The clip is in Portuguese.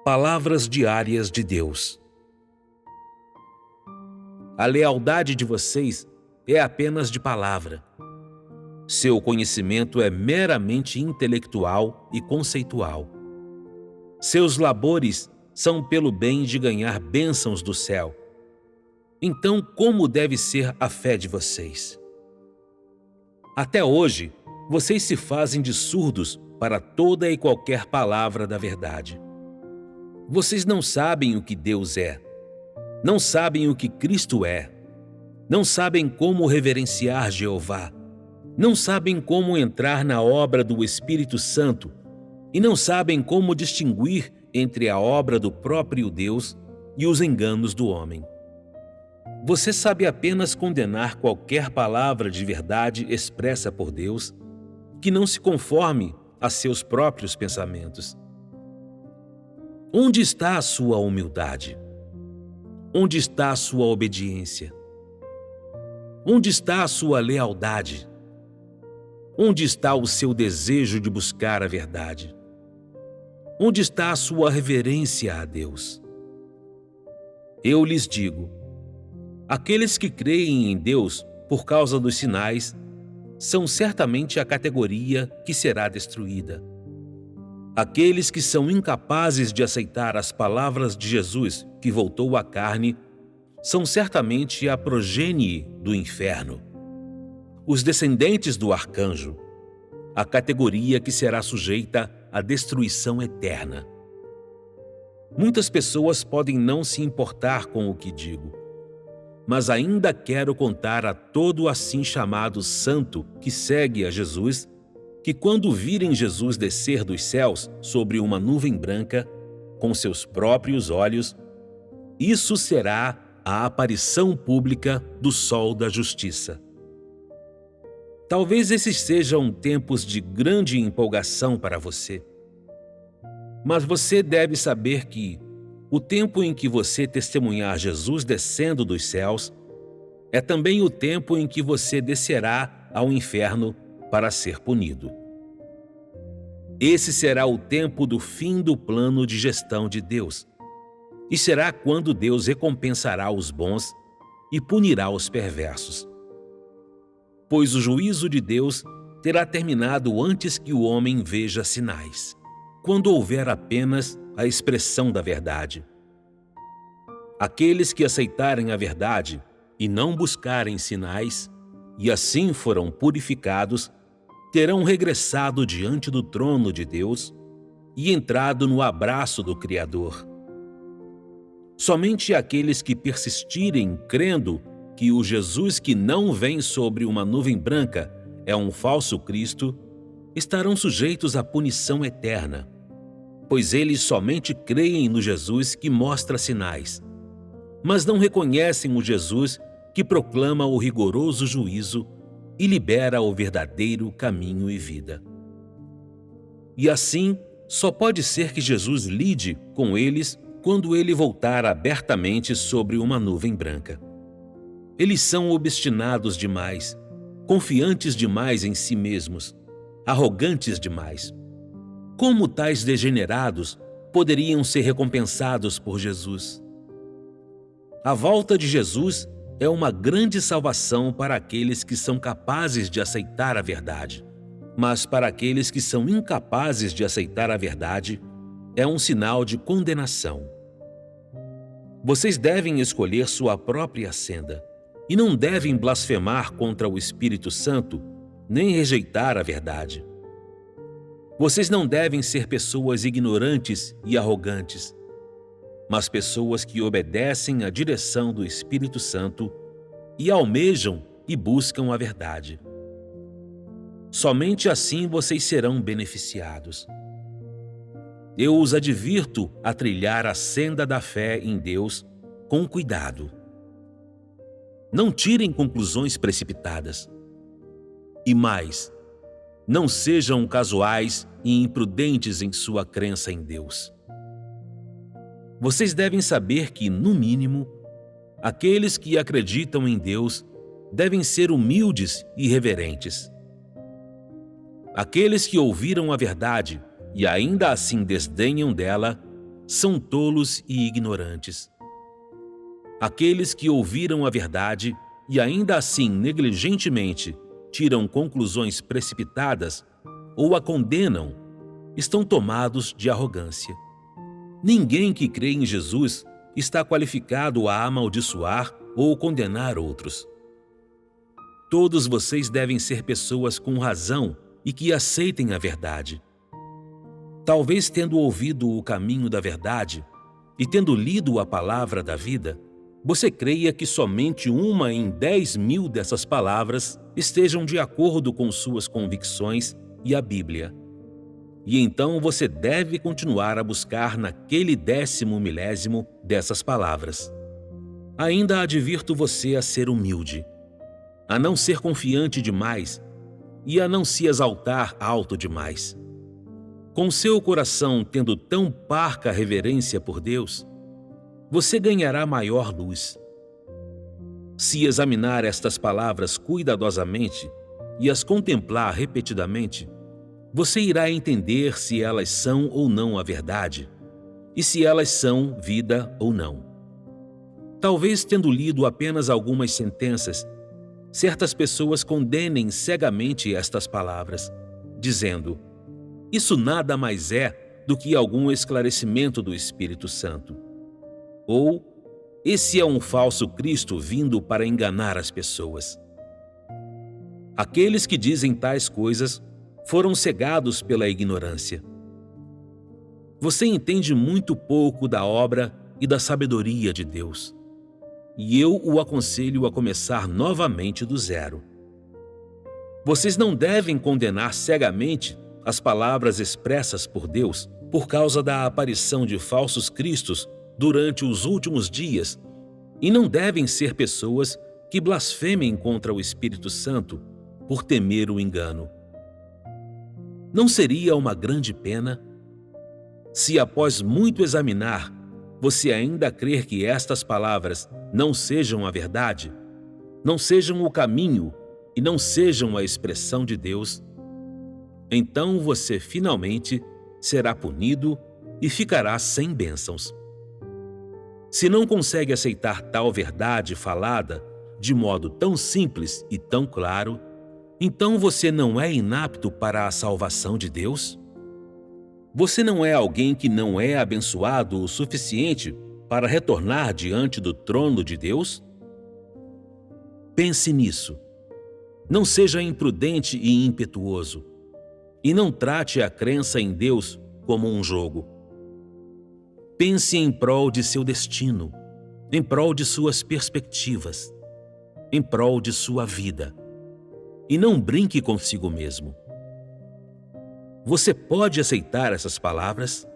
Palavras diárias de Deus. A lealdade de vocês é apenas de palavra. Seu conhecimento é meramente intelectual e conceitual. Seus labores são pelo bem de ganhar bênçãos do céu. Então, como deve ser a fé de vocês? Até hoje, vocês se fazem de surdos para toda e qualquer palavra da verdade. Vocês não sabem o que Deus é, não sabem o que Cristo é, não sabem como reverenciar Jeová, não sabem como entrar na obra do Espírito Santo e não sabem como distinguir entre a obra do próprio Deus e os enganos do homem. Você sabe apenas condenar qualquer palavra de verdade expressa por Deus que não se conforme a seus próprios pensamentos. Onde está a sua humildade? Onde está a sua obediência? Onde está a sua lealdade? Onde está o seu desejo de buscar a verdade? Onde está a sua reverência a Deus? Eu lhes digo, aqueles que creem em Deus por causa dos sinais são certamente a categoria que será destruída. Aqueles que são incapazes de aceitar as palavras de Jesus que voltou à carne são certamente a progênie do inferno. Os descendentes do arcanjo, a categoria que será sujeita à destruição eterna. Muitas pessoas podem não se importar com o que digo, mas ainda quero contar a todo assim chamado santo que segue a Jesus, que quando virem Jesus descer dos céus sobre uma nuvem branca, com seus próprios olhos, isso será a aparição pública do sol da justiça. Talvez esses sejam tempos de grande empolgação para você. Mas você deve saber que o tempo em que você testemunhar Jesus descendo dos céus é também o tempo em que você descerá ao inferno para ser punido. Esse será o tempo do fim do plano de gestão de Deus, e será quando Deus recompensará os bons e punirá os perversos. Pois o juízo de Deus terá terminado antes que o homem veja sinais, quando houver apenas a expressão da verdade. Aqueles que aceitarem a verdade e não buscarem sinais, e assim foram purificados, terão regressado diante do trono de Deus e entrado no abraço do Criador. Somente aqueles que persistirem crendo que o Jesus que não vem sobre uma nuvem branca é um falso Cristo, estarão sujeitos à punição eterna, pois eles somente creem no Jesus que mostra sinais, mas não reconhecem o Jesus que proclama o rigoroso juízo e libera o verdadeiro caminho e vida. E assim, só pode ser que Jesus lide com eles quando ele voltar abertamente sobre uma nuvem branca. Eles são obstinados demais, confiantes demais em si mesmos, arrogantes demais. Como tais degenerados poderiam ser recompensados por Jesus? A volta de Jesus é uma grande salvação para aqueles que são capazes de aceitar a verdade. Mas para aqueles que são incapazes de aceitar a verdade, é um sinal de condenação. Vocês devem escolher sua própria senda, e não devem blasfemar contra o Espírito Santo, nem rejeitar a verdade. Vocês não devem ser pessoas ignorantes e arrogantes, mas pessoas que obedecem à direção do Espírito Santo e almejam e buscam a verdade. Somente assim vocês serão beneficiados. Eu os advirto a trilhar a senda da fé em Deus com cuidado. Não tirem conclusões precipitadas. E mais, não sejam casuais e imprudentes em sua crença em Deus. Vocês devem saber que, no mínimo, aqueles que acreditam em Deus devem ser humildes e reverentes. Aqueles que ouviram a verdade e ainda assim desdenham dela, são tolos e ignorantes. Aqueles que ouviram a verdade e ainda assim negligentemente tiram conclusões precipitadas ou a condenam, estão tomados de arrogância. Ninguém que crê em Jesus está qualificado a amaldiçoar ou condenar outros. Todos vocês devem ser pessoas com razão e que aceitem a verdade. Talvez tendo ouvido o caminho da verdade e tendo lido a palavra da vida, você creia que somente 1 em 10.000 dessas palavras estejam de acordo com suas convicções e a Bíblia. E então você deve continuar a buscar naquele 10º milésimo dessas palavras. Ainda advirto você a ser humilde, a não ser confiante demais e a não se exaltar alto demais. Com seu coração tendo tão parca reverência por Deus, você ganhará maior luz. Se examinar estas palavras cuidadosamente e as contemplar repetidamente, você irá entender se elas são ou não a verdade, e se elas são vida ou não. Talvez tendo lido apenas algumas sentenças, certas pessoas condenem cegamente estas palavras, dizendo: isso nada mais é do que algum esclarecimento do Espírito Santo. Ou, esse é um falso Cristo vindo para enganar as pessoas. Aqueles que dizem tais coisas foram cegados pela ignorância. Você entende muito pouco da obra e da sabedoria de Deus, e eu o aconselho a começar novamente do zero. Vocês não devem condenar cegamente as palavras expressas por Deus por causa da aparição de falsos cristos durante os últimos dias, e não devem ser pessoas que blasfemem contra o Espírito Santo por temer o engano. Não seria uma grande pena se, após muito examinar, você ainda crer que estas palavras não sejam a verdade, não sejam o caminho e não sejam a expressão de Deus? Então você finalmente será punido e ficará sem bênçãos. Se não consegue aceitar tal verdade falada de modo tão simples e tão claro, então você não é inapto para a salvação de Deus? Você não é alguém que não é abençoado o suficiente para retornar diante do trono de Deus? Pense nisso. Não seja imprudente e impetuoso, e não trate a crença em Deus como um jogo. Pense em prol de seu destino, em prol de suas perspectivas, em prol de sua vida, e não brinque consigo mesmo. Você pode aceitar essas palavras?